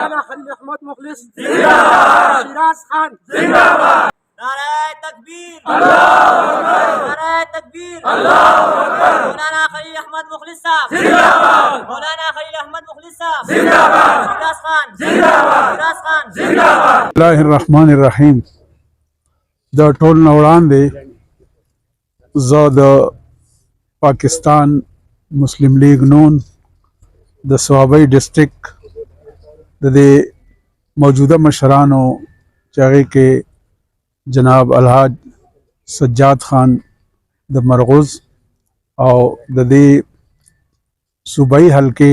مولانا خلیل احمد مخلص زنده‌باد. شیراز خان زنده‌باد. نعرہ تکبیر نعرہ تکبیر مولانا خلیل احمد مخلص صاحب زندہباد. مولانا خلیل احمد مخلص صاحب زندہباد. شیراز خان زندہباد. شیراز خان زندہباد. بسم الله الرحمن الرحیم. د ټول نه وړاندې زه د پاکستان مسلم لیگ نون د صوابۍ ډسټرک د دې موجوده مشرانو چې هغې کې جناب الحاج سجاد خان د مرغوز او د دې صوبایي حلقې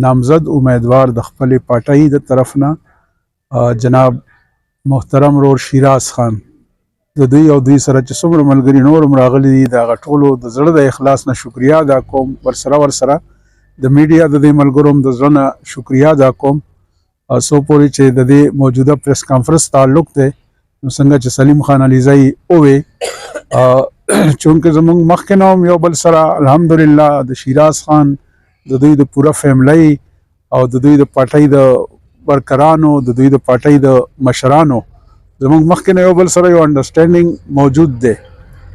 نامزد امیدوار د خپلې پارټۍ د طرف نه جناب محترم رور شیراز خان د دوی او دوی سره چې څومره ملګري نور هم راغلي دي د هغه ټولو د زړه د اخلاص نه شکریا ادا کوم. ورسره د میډیا د دې ملګرو هم د زړه نه شکریا ادا کوم څو پورې چې د دې موجوده پریس کانفرنس تعلق دی. نو څنګه چې سلیم خان علیزی ووې چونکې زموږ مخکې نه هم یو بل سره الحمدلله د شیراز خان د دوی د پوره فیملی او د دوی د پارټۍ د ورکرانو د دوی د پارټۍ د مشرانو زموږ مخکې نه یو بل سره یو انډرسټینډینګ موجود دی.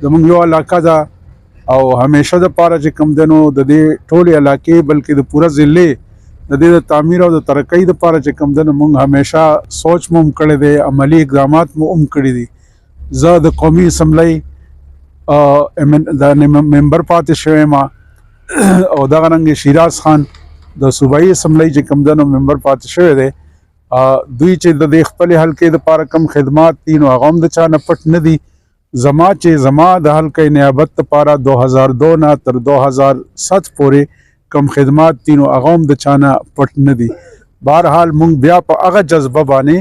زموږ یو علاقه ده او همیشه دپاره چې کوم دی نو د دې ټولې علاقې بلکې د پوره ضلع د دې د تعمیر او د ترقۍ دپاره چې کوم دی نو موږ همیشه سوچ مو هم کړی دی، عملي اقدامات مو هم کړي دي. زه د قومي اسمبلی د ممبر پاتې شوی یم او دغه رنګې شیراز خان د صوبایي اسمبلی چې کوم دی نو ممبر پاتې شوی دی. دوی چې د دې خپلې حلقې دپاره کوم خدمات دي نو هغه هم د چا نه پټ نه دي. زما د حلقې نیابت دپاره 2002 نه تر 2007 پورې کوم خدمات دي نو هغه هم د چا نه پټ نه دي. بهرحال مونږ بیا په هغه جذبه باندې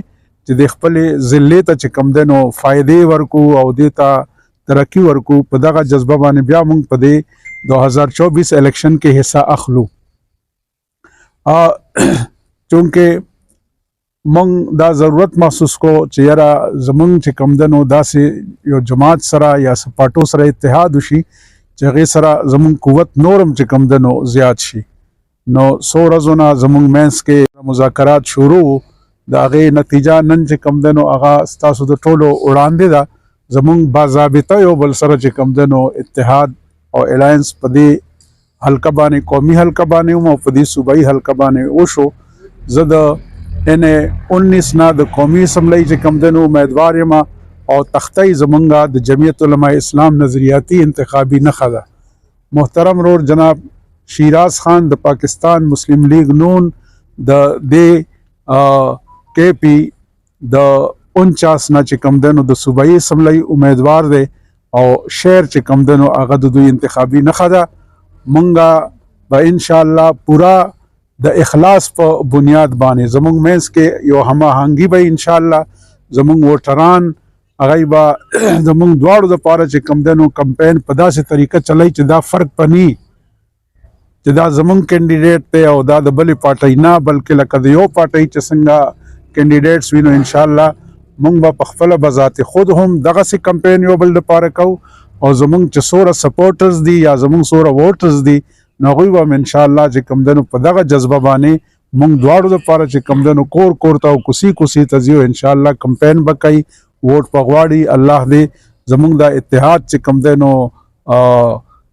چې د خپلې ضلع ته چې کوم دی نو فایدې ورکو او دې ته ترقي ورکو، په دغه جذبه باندې بیا مونږ په دې 2024 الیکشن کې حصہ اخلو. چونکې مونږ دا ضرورت محسوس کو چې یاره زمونږ چې کوم دی نو داسې یو جماعت سره یا سپاټو سره اتحاد وشي چې هغې سره زمونږ قوت نورم چې کوم دی نو زیات شي. نو څو ورځو نه زمونږ منځ کې مذاکرات شروع وو، د هغې نتیجه نن چې کوم دی نو هغه ستاسو د ټولو وړاندې ده. زمونږ باضابطه یو بل سره چې کوم دی نو اتحاد او الاینس په دې حلقه باندې قومي حلقه باندې هم او په دې صوبایي حلقه باندې وشو. زه د NA-19 نه د قومي اسمبلی چې کوم دی نو امیدوار یم او تختۍ زمونږ د جمعیت علماء اسلام نظریاتي انتخابي نښه ده. محترم رور جناب شیراز خان د پاکستان مسلم لیگ نون د دې KP د 49 نه چې کوم دی نو د صوبایي اسمبلی امیدوار دی او شهر چې کوم دی نو هغه د دوی انتخابي نښه ده. مونږ به انشاءالله پورا د اخلاص په بنیاد باندې زمونږ منځ کې یو هماهنګي به انشاءالله زمونږ ووټران هغوی به زمونږ دواړو دپاره چې کوم دی نو کمپین په داسې طریقه چلی چې دا فرق په نی چې دا زمونږ کینډیډیټ دی او دا د بلې پارټۍ نه بلکې لکه د یو پارټۍ چې څنګه کینډیډیټس وي نو انشاءالله مونږ به په خپله بذات خود هم دغسې کمپین یو بل دپاره کوو او زمونږ چې څومره سپورټرز دي یا زمونږ څومره ووټرز دي نو هغوی به هم انشاءالله چې کوم دی نو په دغه جذبه باندې مونږ دواړو دپاره چې کوم دی نو کور کور ته او کوڅې ته ځي او انشاءالله کمپین به کوي، ووټ به غواړي. الله دې زمونږ دا اتحاد چې کوم دی نو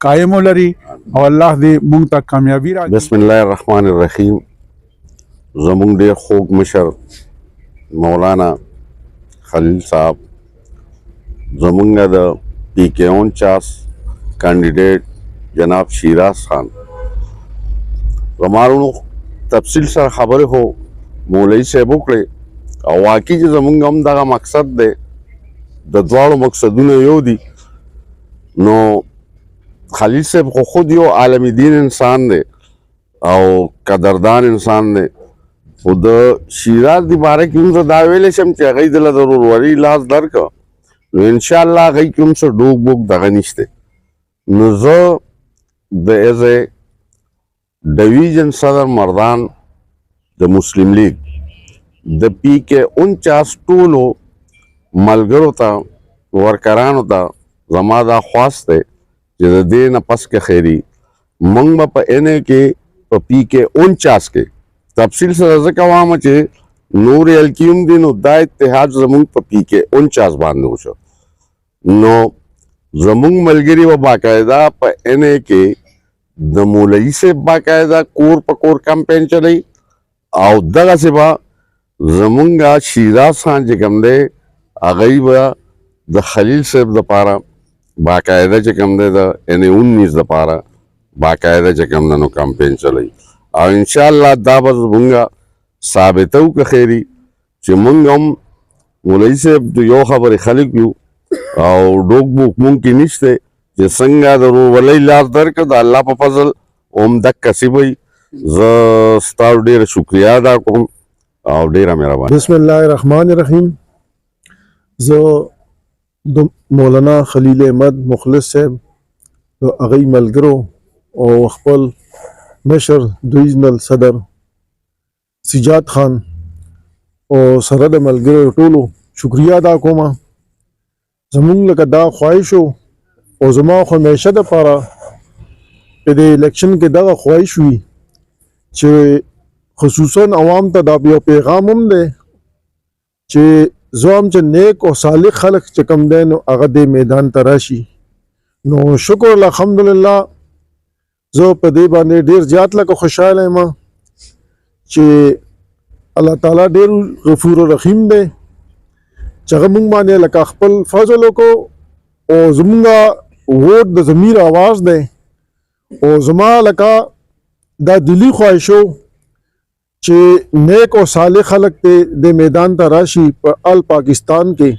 قایم ولري او الله دې مونږ ته کامیابي راکړي. بسم الله الرحمن الرحیم. زمونږ ډېر خوږ مشر مولانا خلیل صاحب زمونږ د PK-49 کینډیډیټ جناب شیراز خان زمارونو تفصیل سره خبرې خو مولوي صاحب وکړې او واقعي چې زمونږ هم دغه مقصد دی، د دواړو مقصدونه یو دي. نو خلیل صاحب خو خود یو عالم دین انسان دی او قدردان انسان دی، خو د شیراز د باره کې هم زه دا ویلی شم چې هغوی دله د ورورولۍ لاس درکړه نو انشاءالله هغوی کې هم څه ډوک بوک دغه نشته. نو زه د ایز ا ډویژن صدر مردان د مسلم لیگ د PK-49 ټولو ملګرو ته ورکرانو ته زما دا خواست دی چې د دې نه پس کې خیري مونږ به په NA کې په PK-49 کې تفصیل سره ځکه وایم چې نور الکیوم دی نو دا اتحاد زمونږ په پی کې 49 باندې وشو. نو زمونږ ملګري و باقاعده په ان اے کې د مولوي صاحب باقاعده کور په کور کمپین چلی او دغسې به زمونږ شیراز خان چې کوم دی هغوی به د خلیل صاحب دپاره باقاعده چې کوم دی د ان اے 19 دپاره باقاعده چې کوم دی نو کمپین چلی او انشاءالله دا به زمونږ ثابتو که خیری چې مونږ هم مولوي صاحب د یو خبرې خلک یو او ډوک بوک مونږ کې نشته چې څنګه د ورولۍ لار درکړه د الله په فضل هم دقسې به وي. زه ستاسو ډېره شکریه ادا کوم او ډېره مهرباني. بسم الله الرحمن الرحیم. زه د مولانا خلیل احمد مخلص صاحب د هغوی ملګرو او خپل مشر ډویژنل صدر سجاد خان او سره د ملګرو ټولو شکریه ادا کوم. زمونږ لکه دا خواهش و او زما خو همیشه دپاره په دې الیکشن کې دغه خواهش وي چې خصوصا عوام ته دا یو پیغام هم دی چې زه هم چې نیک او صالح خلک چې کوم دی نو هغه دې میدان ته راشي. نو شکر الحمدلله زه په دې باندې ډېر زیات لکه خوشحاله یم چې الله تعالی ډېر غفور رحیم دی چې هغه مونږ باندې لکه خپل فضل وکړو او زمونږ ووټ د ضمیر آواز دی او زما لکه دا دلی خواهش و چې نیک او صالح خلک د میدان ته راشي په ال پاکستان کې